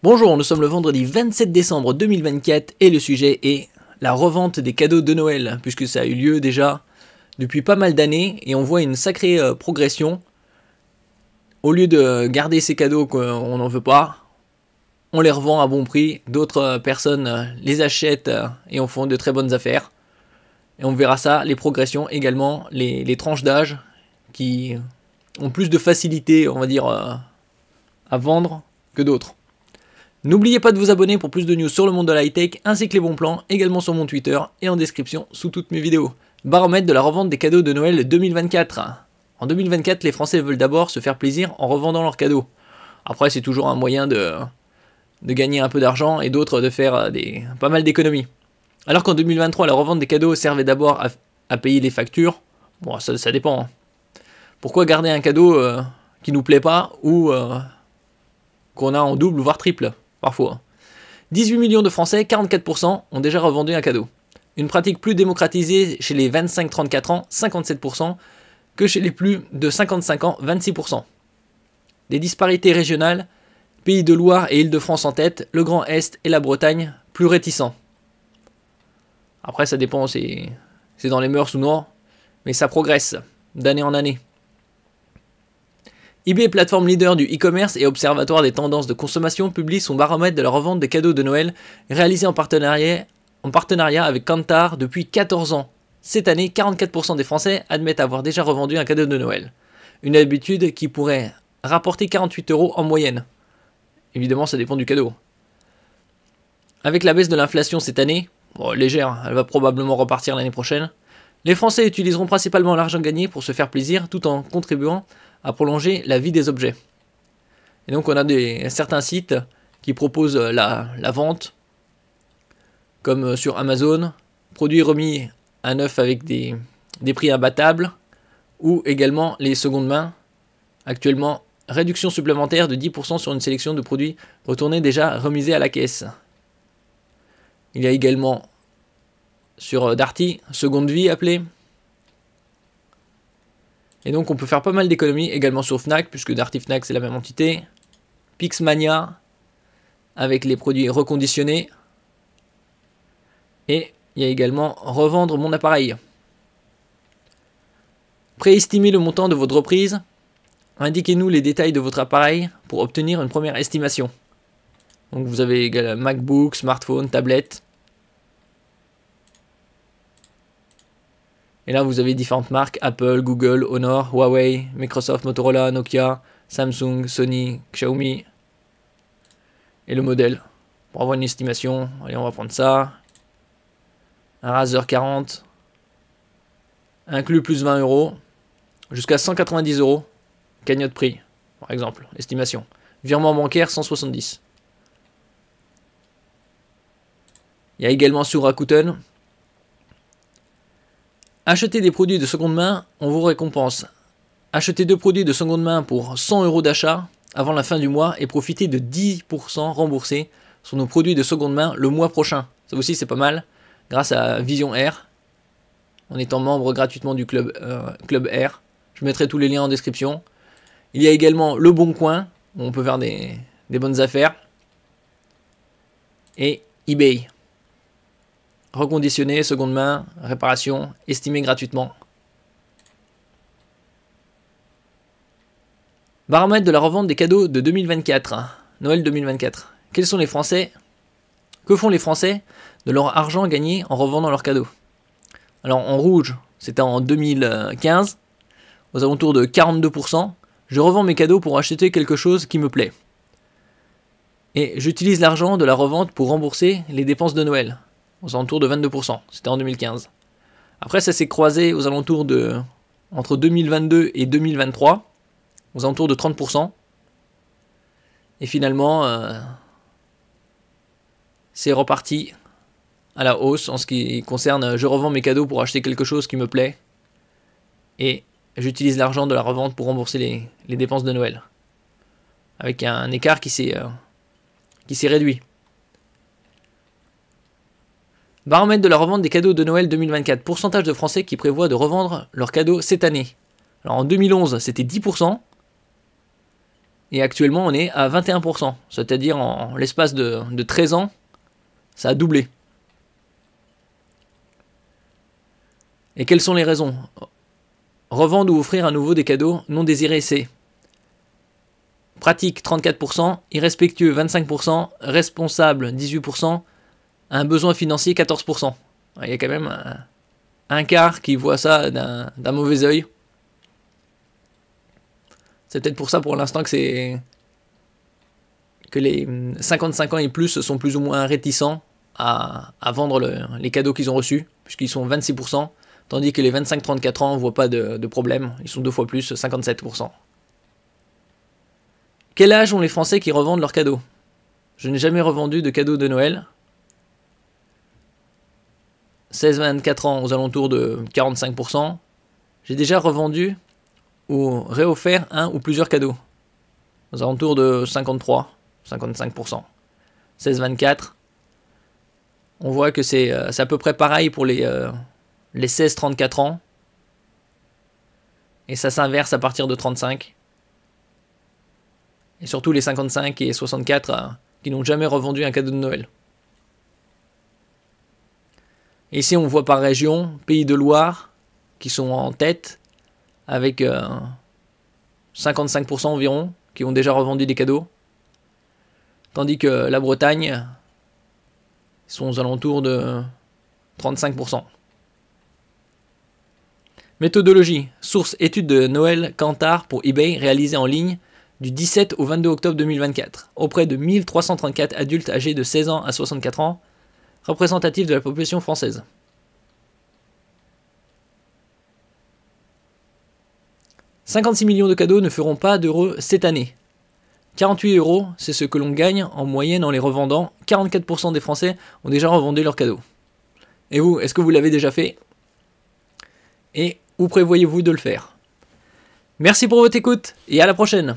Bonjour, nous sommes le vendredi 27 décembre 2024 et le sujet est la revente des cadeaux de Noël, puisque ça a eu lieu déjà depuis pas mal d'années et on voit une sacrée progression. Au lieu de garder ces cadeaux qu'on n'en veut pas, on les revend à bon prix, d'autres personnes les achètent et en font de très bonnes affaires. Et on verra ça, les progressions également, les tranches d'âge qui ont plus de facilité, on va dire, à vendre que d'autres. N'oubliez pas de vous abonner pour plus de news sur le monde de la high-tech, ainsi que les bons plans, également sur mon Twitter et en description sous toutes mes vidéos. Baromètre de la revente des cadeaux de Noël 2024. En 2024, les Français veulent d'abord se faire plaisir en revendant leurs cadeaux. Après, c'est toujours un moyen de gagner un peu d'argent et d'autres de faire pas mal d'économies. Alors qu'en 2023, la revente des cadeaux servait d'abord à payer les factures. Bon, ça dépend. Hein. Pourquoi garder un cadeau qui nous plaît pas ou qu'on a en double voire triple parfois. 18 millions de Français, 44% ont déjà revendu un cadeau. Une pratique plus démocratisée chez les 25-34 ans, 57%, que chez les plus de 55 ans, 26%. Des disparités régionales, Pays de Loire et Île-de-France en tête, le Grand Est et la Bretagne plus réticents. Après ça dépend, c'est dans les mœurs ou non, mais ça progresse d'année en année. eBay, plateforme leader du e-commerce et observatoire des tendances de consommation, publie son baromètre de la revente des cadeaux de Noël, réalisé en partenariat avec Kantar depuis 14 ans. Cette année, 44% des Français admettent avoir déjà revendu un cadeau de Noël. Une habitude qui pourrait rapporter 48 € en moyenne. Évidemment, ça dépend du cadeau. Avec la baisse de l'inflation cette année, bon, légère, elle va probablement repartir l'année prochaine, les Français utiliseront principalement l'argent gagné pour se faire plaisir tout en contribuant à prolonger la vie des objets. Et donc on a certains sites qui proposent la vente, comme sur Amazon, produits remis à neuf avec des prix imbattables, ou également les secondes mains. Actuellement, réduction supplémentaire de 10% sur une sélection de produits retournés déjà remisés à la caisse. Il y a également sur Darty, seconde vie appelée. Et donc on peut faire pas mal d'économies également sur Fnac, puisque Darty Fnac c'est la même entité. Pixmania, avec les produits reconditionnés. Et il y a également revendre mon appareil. Préestimez le montant de votre reprise. Indiquez-nous les détails de votre appareil pour obtenir une première estimation. Donc vous avez également MacBook, smartphone, tablette. Et là, vous avez différentes marques, Apple, Google, Honor, Huawei, Microsoft, Motorola, Nokia, Samsung, Sony, Xiaomi. Et le modèle. Pour avoir une estimation, allez, on va prendre ça. Un Razer 40. Inclus plus 20 €. Jusqu'à 190 €. Cagnotte prix, par exemple, estimation. Virement bancaire, 170. Il y a également sur Rakuten. Achetez des produits de seconde main, on vous récompense. Achetez 2 produits de seconde main pour 100 € d'achat avant la fin du mois et profitez de 10% remboursés sur nos produits de seconde main le mois prochain. Ça aussi c'est pas mal, grâce à Vision Air, en étant membre gratuitement du club Air. Je mettrai tous les liens en description. Il y a également Le Bon Coin, où on peut faire des bonnes affaires. Et eBay. Reconditionné, seconde main, réparation, estimé gratuitement. Baromètre de la revente des cadeaux de 2024. Noël 2024. Quels sont les Français? Que font les Français de leur argent gagné en revendant leurs cadeaux? Alors en rouge, c'était en 2015, aux alentours de 42%. Je revends mes cadeaux pour acheter quelque chose qui me plaît. Et j'utilise l'argent de la revente pour rembourser les dépenses de Noël. Aux alentours de 22%, c'était en 2015. Après, ça s'est croisé aux alentours de entre 2022 et 2023, aux alentours de 30%. Et finalement, c'est reparti à la hausse en ce qui concerne je revends mes cadeaux pour acheter quelque chose qui me plaît. Et j'utilise l'argent de la revente pour rembourser les dépenses de Noël. Avec un écart qui s'est réduit. Baromètre de la revente des cadeaux de Noël 2024. Pourcentage de Français qui prévoient de revendre leurs cadeaux cette année. Alors en 2011, c'était 10%. Et actuellement, on est à 21%. C'est-à-dire en l'espace de 13 ans, ça a doublé. Et quelles sont les raisons? Revendre ou offrir à nouveau des cadeaux non désirés, c'est pratique 34%, irrespectueux 25%, responsable 18%, un besoin financier 14%. Il y a quand même un quart qui voit ça d'un mauvais œil. C'est peut-être pour ça pour l'instant que les 55 ans et plus sont plus ou moins réticents à vendre les cadeaux qu'ils ont reçus, puisqu'ils sont 26%, tandis que les 25-34 ans ne voient pas de problème, ils sont 2 fois plus, 57%. Quel âge ont les Français qui revendent leurs cadeaux? Je n'ai jamais revendu de cadeaux de Noël. 16-24 ans aux alentours de 45%. J'ai déjà revendu ou réoffert un ou plusieurs cadeaux aux alentours de 53-55%. 16-24. On voit que c'est à peu près pareil pour les 16-34 ans. Et ça s'inverse à partir de 35. Et surtout les 55 et 64 qui n'ont jamais revendu un cadeau de Noël. Et ici on voit par région, Pays de Loire qui sont en tête avec 55% environ qui ont déjà revendu des cadeaux. Tandis que la Bretagne sont aux alentours de 35%. Méthodologie. Source étude de Noël Kantar pour eBay réalisée en ligne du 17 au 22 octobre 2024 auprès de 1334 adultes âgés de 16 ans à 64 ans, représentatifs de la population française. « 56 millions de cadeaux ne feront pas d'euros cette année. 48 €, c'est ce que l'on gagne en moyenne en les revendant. 44% des Français ont déjà revendu leurs cadeaux. Et vous, est-ce que vous l'avez déjà fait? Et où prévoyez-vous de le faire? Merci pour votre écoute et à la prochaine!